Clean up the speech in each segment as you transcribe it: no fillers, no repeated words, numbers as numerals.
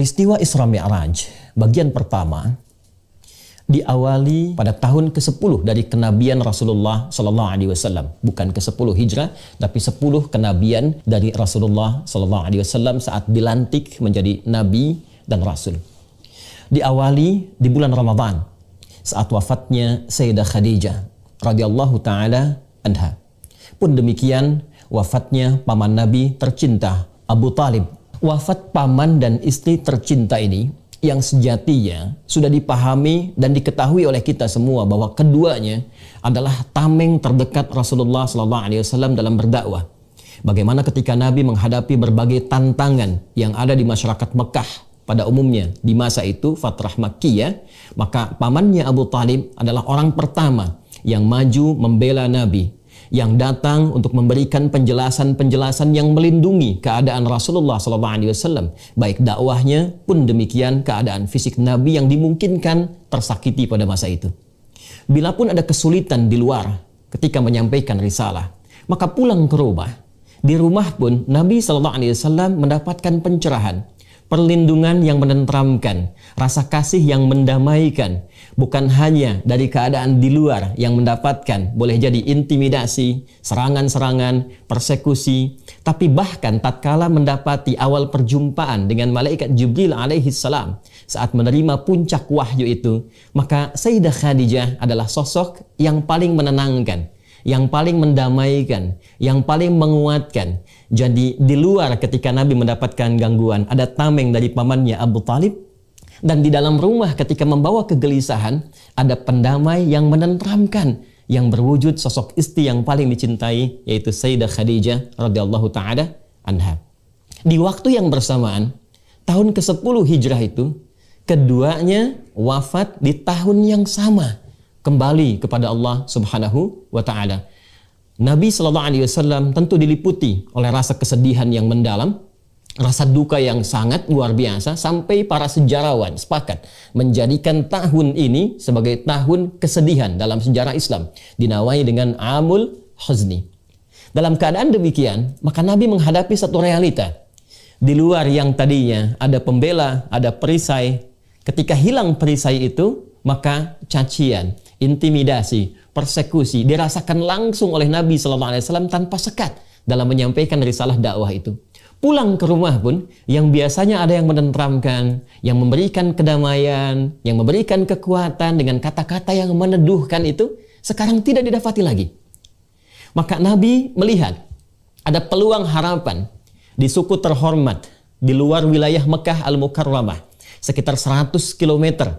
Peristiwa Isra Mi'raj bagian pertama diawali pada tahun ke-10 dari kenabian Rasulullah Sallallahu Alaihi Wasallam, bukan ke-10 Hijrah, tapi 10 kenabian dari Rasulullah Sallallahu Alaihi Wasallam saat dilantik menjadi Nabi dan Rasul. Diawali di bulan Ramadan saat wafatnya Sayyidah Khadijah radhiyallahu taala anha. Pun demikian wafatnya paman Nabi tercinta Abu Talib. Wafat paman dan istri tercinta ini yang sejatinya sudah dipahami dan diketahui oleh kita semua bahwa keduanya adalah tameng terdekat Rasulullah SAW dalam berdakwah. Bagaimana ketika Nabi menghadapi berbagai tantangan yang ada di masyarakat Mekah pada umumnya di masa itu, Fatrah Makkiyah, maka pamannya Abu Talib adalah orang pertama yang maju membela Nabi, yang datang untuk memberikan penjelasan-penjelasan yang melindungi keadaan Rasulullah SAW, baik dakwahnya pun demikian keadaan fisik Nabi yang dimungkinkan tersakiti pada masa itu. Bila pun ada kesulitan di luar ketika menyampaikan risalah, maka pulang ke rumah. Di rumah pun Nabi SAW mendapatkan pencerahan, perlindungan yang menenteramkan, rasa kasih yang mendamaikan, bukan hanya dari keadaan di luar yang mendapatkan boleh jadi intimidasi, serangan-serangan, persekusi, tapi bahkan tatkala mendapati awal perjumpaan dengan malaikat Jibril alaihi salam saat menerima puncak wahyu itu, maka Sayyidah Khadijah adalah sosok yang paling menenangkan, yang paling mendamaikan, yang paling menguatkan. Jadi di luar ketika Nabi mendapatkan gangguan, ada tameng dari pamannya Abu Talib, dan di dalam rumah ketika membawa kegelisahan, ada pendamai yang menenteramkan, yang berwujud sosok istri yang paling dicintai, yaitu Sayyidah Khadijah radhiyallahu taala anha. Di waktu yang bersamaan, tahun ke-10 Hijrah itu, keduanya wafat di tahun yang sama, kembali kepada Allah Subhanahu wa taala. Nabi Sallallahu Alaihi Wasallam tentu diliputi oleh rasa kesedihan yang mendalam, rasa duka yang sangat luar biasa, sampai para sejarawan sepakat menjadikan tahun ini sebagai tahun kesedihan dalam sejarah Islam, dinamai dengan Amul Huzni. Dalam keadaan demikian, maka Nabi menghadapi satu realita. Di luar yang tadinya ada pembela, ada perisai, ketika hilang perisai itu, maka cacian, intimidasi, persekusi dirasakan langsung oleh Nabi SAW tanpa sekat dalam menyampaikan risalah dakwah itu. Pulang ke rumah pun, yang biasanya ada yang menenteramkan, yang memberikan kedamaian, yang memberikan kekuatan dengan kata-kata yang meneduhkan itu, sekarang tidak didapati lagi. Maka Nabi melihat ada peluang harapan di suku terhormat di luar wilayah Mekah Al-Mukarramah, sekitar 100 km.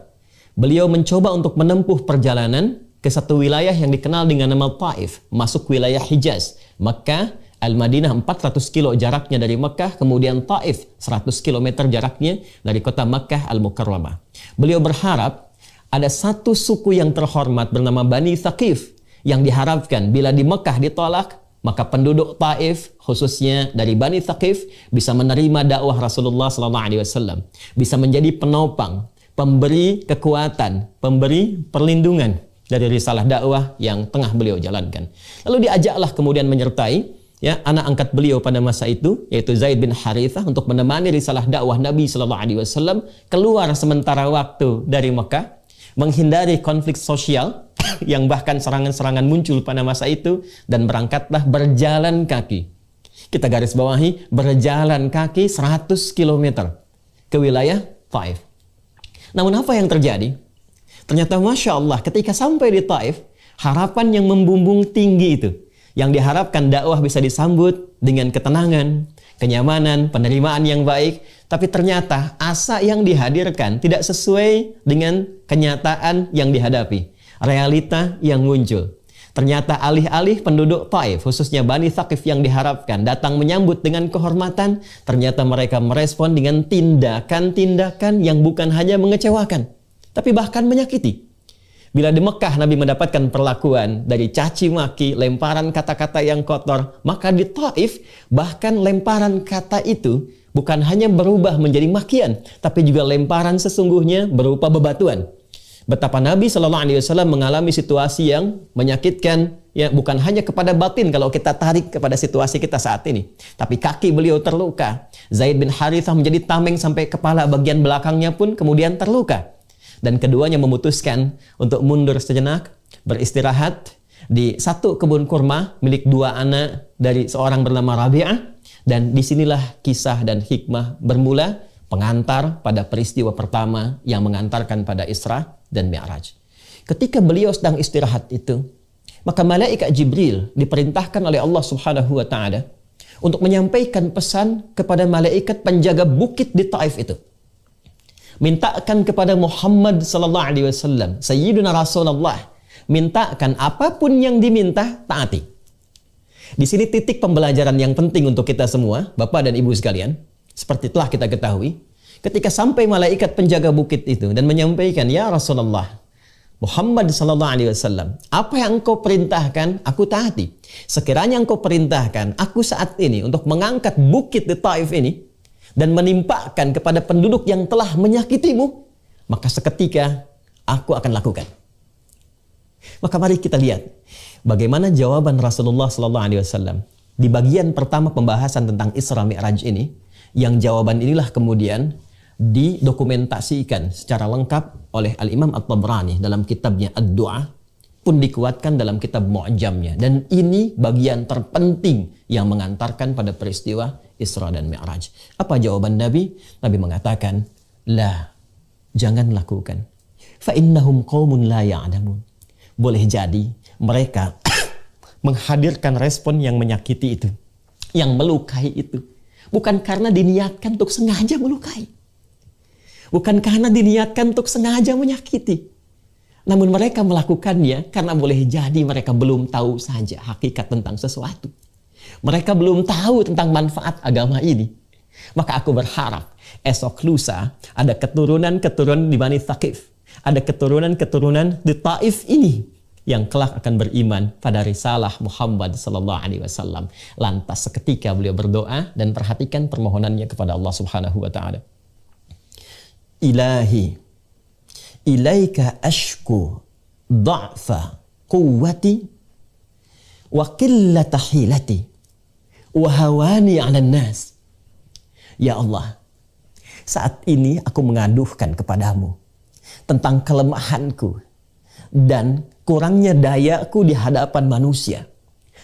Beliau mencoba untuk menempuh perjalanan ke satu wilayah yang dikenal dengan nama Taif, masuk wilayah Hijaz. Mekah, Al-Madinah 400 kilo jaraknya dari Mekah, kemudian Taif 100 km jaraknya dari kota Mekah Al-Mukarramah. Beliau berharap ada satu suku yang terhormat bernama Bani Thaqif, yang diharapkan bila di Mekah ditolak, maka penduduk Taif khususnya dari Bani Thaqif bisa menerima dakwah Rasulullah SAW, bisa menjadi penopang, pemberi kekuatan, pemberi perlindungan dari risalah dakwah yang tengah beliau jalankan. Lalu diajaklah kemudian menyertai anak angkat beliau pada masa itu, yaitu Zaid bin Harithah, untuk menemani risalah dakwah Nabi SAW keluar sementara waktu dari Mekah, menghindari konflik sosial yang bahkan serangan-serangan muncul pada masa itu, dan berangkatlah berjalan kaki. Kita garis bawahi, berjalan kaki 100 km ke wilayah Taif. Namun apa yang terjadi? Ternyata Masya Allah, ketika sampai di Taif, harapan yang membumbung tinggi itu, yang diharapkan dakwah bisa disambut dengan ketenangan, kenyamanan, penerimaan yang baik, tapi ternyata asa yang dihadirkan tidak sesuai dengan kenyataan yang dihadapi, realita yang muncul. Ternyata alih-alih penduduk Taif, khususnya Bani Thaqif yang diharapkan datang menyambut dengan kehormatan, ternyata mereka merespon dengan tindakan-tindakan yang bukan hanya mengecewakan, tapi bahkan menyakiti. Bila di Mekah Nabi mendapatkan perlakuan dari caci maki, lemparan kata-kata yang kotor, maka di Taif bahkan lemparan kata itu bukan hanya berubah menjadi makian, tapi juga lemparan sesungguhnya berupa bebatuan. Betapa Nabi Shallallahu Alaihi Wasallam mengalami situasi yang menyakitkan, ya bukan hanya kepada batin kalau kita tarik kepada situasi kita saat ini, tapi kaki beliau terluka. Zaid bin Harithah menjadi tameng sampai kepala bagian belakangnya pun kemudian terluka. Dan keduanya memutuskan untuk mundur sejenak, beristirahat di satu kebun kurma milik dua anak dari seorang bernama Rabi'ah. Dan disinilah kisah dan hikmah bermula, pengantar pada peristiwa pertama yang mengantarkan pada Isra dan Mi'raj. Ketika beliau sedang istirahat itu, maka malaikat Jibril diperintahkan oleh Allah Subhanahu wa taala untuk menyampaikan pesan kepada malaikat penjaga bukit di Taif itu. Mintakan kepada Muhammad sallallahu alaihi wasallam, Sayyiduna Rasulullah, mintakan apapun yang diminta, taati. Di sini titik pembelajaran yang penting untuk kita semua, Bapak dan Ibu sekalian. Seperti telah kita ketahui, ketika sampai malaikat penjaga bukit itu dan menyampaikan, ya Rasulullah Muhammad sallallahu alaihi wasallam, apa yang engkau perintahkan aku taati. Sekiranya engkau perintahkan aku saat ini untuk mengangkat bukit di Taif ini dan menimpakan kepada penduduk yang telah menyakitimu, maka seketika aku akan lakukan. Maka mari kita lihat bagaimana jawaban Rasulullah sallallahu alaihi wasallam di bagian pertama pembahasan tentang Isra Mi'raj ini, yang jawaban inilah kemudian didokumentasikan secara lengkap oleh Al-Imam At-Tabrani dalam kitabnya Ad-Du'a, pun dikuatkan dalam kitab Mu'jamnya. Dan ini bagian terpenting yang mengantarkan pada peristiwa Isra dan Mi'raj. Apa jawaban Nabi? Nabi mengatakan, la, jangan lakukan. Fa innahum qaumun la ya'lamun. Boleh jadi mereka menghadirkan respon yang menyakiti itu, yang melukai itu, bukan karena diniatkan untuk sengaja melukai, bukan karena diniatkan untuk sengaja menyakiti, namun mereka melakukannya karena boleh jadi mereka belum tahu saja hakikat tentang sesuatu. Mereka belum tahu tentang manfaat agama ini. Maka aku berharap esok lusa ada keturunan-keturunan di Bani Thaqif, ada keturunan-keturunan di Taif ini yang kelak akan beriman pada risalah Muhammad sallallahu alaihi wasallam. Lantas seketika beliau berdoa dan perhatikan permohonannya kepada Allah Subhanahu wa taala. Ilahi, ilaika ashku dha'fa quwwati wa qillata hilati wa hawani 'alan nas. Ya Allah, saat ini aku mengaduhkan kepadamu tentang kelemahanku dan kurangnya dayaku di hadapan manusia.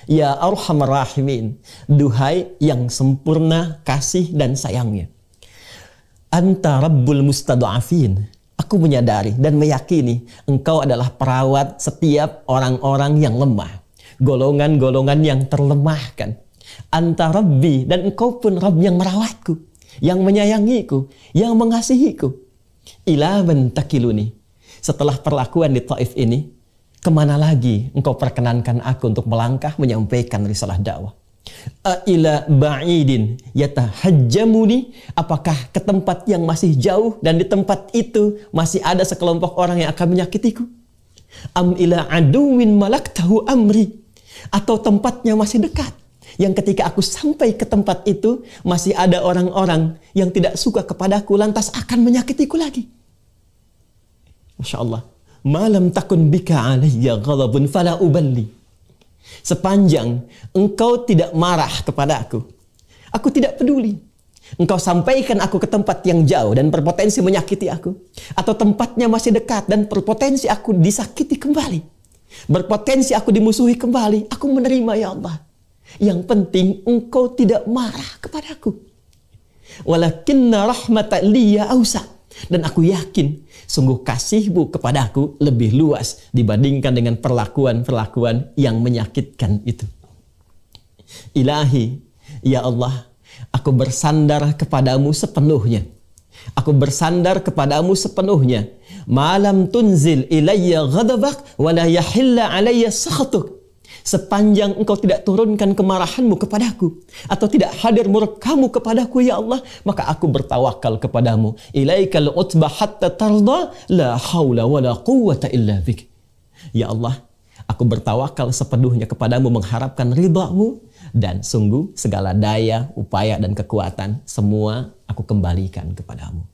Ya Arhamar Rahimin, duhai yang sempurna kasih dan sayangnya. Anta Rabbul Mustad'afin. Aku menyadari dan meyakini engkau adalah perawat setiap orang-orang yang lemah, golongan-golongan yang terlemahkan. Anta Rabbi, dan engkau pun Rabb yang merawatku, yang menyayangiku, yang mengasihiku. Ila man takiluni. Setelah perlakuan di Taif ini, kemana lagi engkau perkenankan aku untuk melangkah menyampaikan risalah dakwah? Ila ba'idin yatahajjamuni, apakah ke tempat yang masih jauh dan di tempat itu masih ada sekelompok orang yang akan menyakitiku? Am ila aduwin malaktahu amri, atau tempatnya masih dekat yang ketika aku sampai ke tempat itu masih ada orang-orang yang tidak suka kepadaku lantas akan menyakitiku lagi. Masya Allah. Malam takun bika alayya ghadabun fala uballi. Sepanjang engkau tidak marah kepadaku, aku tidak peduli. Engkau sampaikan aku ke tempat yang jauh dan berpotensi menyakiti aku, atau tempatnya masih dekat dan berpotensi aku disakiti kembali, berpotensi aku dimusuhi kembali, aku menerima ya Allah. Yang penting engkau tidak marah kepadaku. Walakinna rahmatan liya ausa. Dan aku yakin sungguh kasihmu kepadaku lebih luas dibandingkan dengan perlakuan-perlakuan yang menyakitkan itu. Ilahi, ya Allah, aku bersandar kepadamu sepenuhnya. Aku bersandar kepadamu sepenuhnya. Malam tunzil ilayya ghadabak wa la yahilla alayya sakhatuk. Sepanjang engkau tidak turunkan kemarahanmu kepadaku atau tidak hadir murkamu kepadaku ya Allah, maka aku bertawakal kepadamu. Ilaikal utbah hatta tarda la haula wa la quwwata illa bik. Ya Allah, aku bertawakal sepenuhnya kepadamu mengharapkan ridhamu, dan sungguh segala daya, upaya dan kekuatan semua aku kembalikan kepadamu.